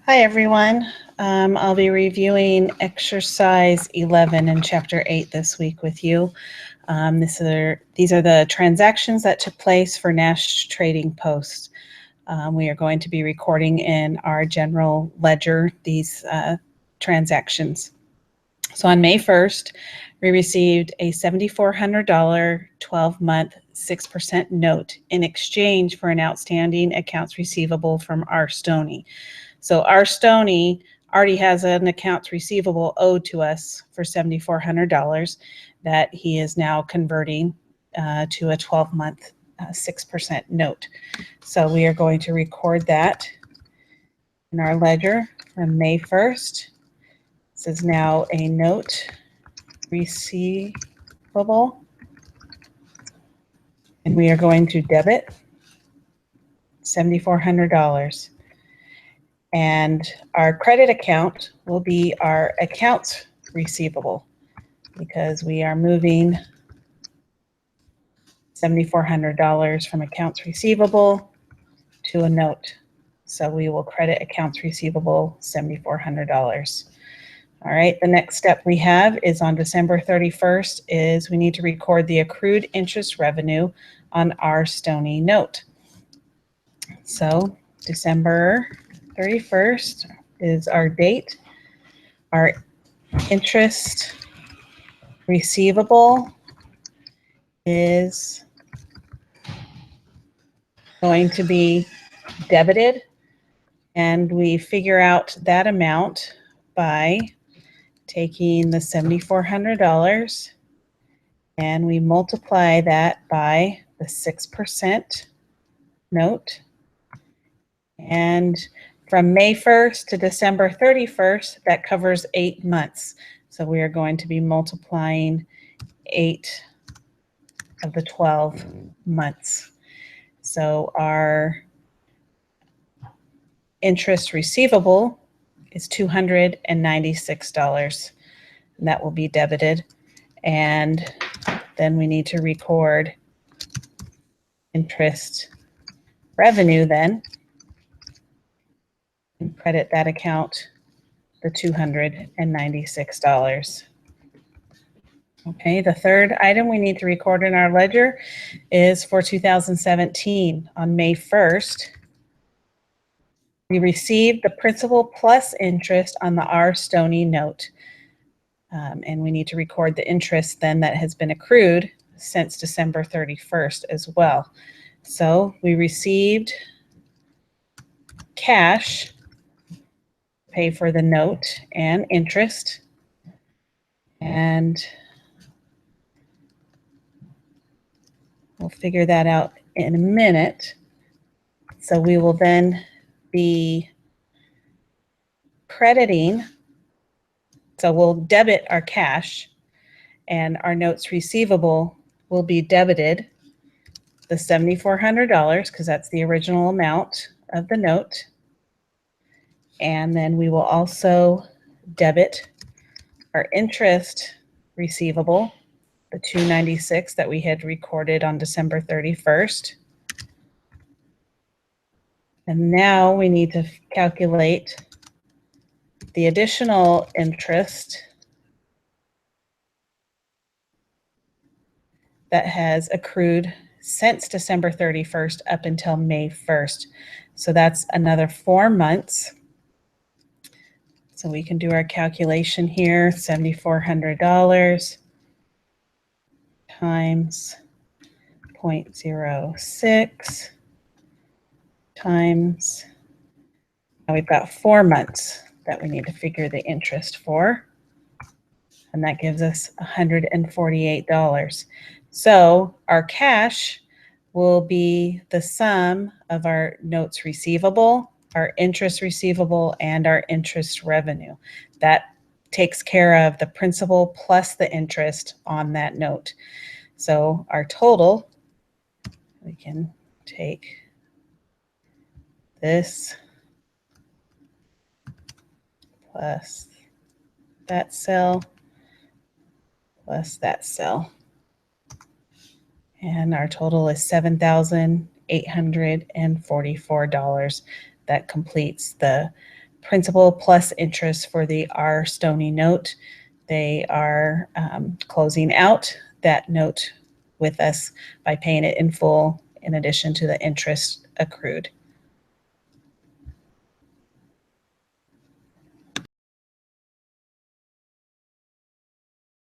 Hi, everyone. I'll be reviewing exercise 11 in chapter 8 this week with you. These are the transactions that took place for Nash Trading Post. We are going to be recording in our general ledger these transactions. So on May 1st, we received a $7,400 12-month 6% note in exchange for an outstanding accounts receivable from R. Stoney. So R. Stoney already has an accounts receivable owed to us for $7,400 that he is now converting to a 12-month 6% note. So we are going to record that in our ledger from May 1st. This is now a note receivable, and we are going to debit $7,400. And our credit account will be our accounts receivable because we are moving $7,400 from accounts receivable to a note. So we will credit accounts receivable $7,400. All right, the next step we have is on December 31st is we need to record the accrued interest revenue on our Stoney note. So December 31st is our date. Our interest receivable is going to be debited, and we figure out that amount by taking the $7,400 and we multiply that by the 6% note. And from May 1st to December 31st, that covers 8 months. So we are going to be multiplying 8 of the 12 months. So our interest receivable is $296, and that will be debited. And then we need to record interest revenue then and credit that account the $296. Okay, the third item we need to record in our ledger is for 2017. On May 1st, we received the principal plus interest on the R. Stoney note. And we need to record the interest then that has been accrued since December 31st as well. So we received cash, pay for the note and interest, and we'll figure that out in a minute. So we will then be crediting, so we'll debit our cash and our notes receivable will be debited the $7,400 because that's the original amount of the note. And then we will also debit our interest receivable, the $296 that we had recorded on December 31st. And now we need to calculate the additional interest that has accrued since December 31st up until May 1st. So that's another 4 months. So we can do our calculation here, $7,400 times 0.06 times, now we've got 4 months that we need to figure the interest for, and that gives us $148. So our cash will be the sum of our notes receivable, our interest receivable, and our interest revenue. That takes care of the principal plus the interest on that note. So our total, we can take this plus that cell plus that cell. And our total is $7,844. That completes the principal plus interest for the R. Stoney note. They are closing out that note with us by paying it in full in addition to the interest accrued.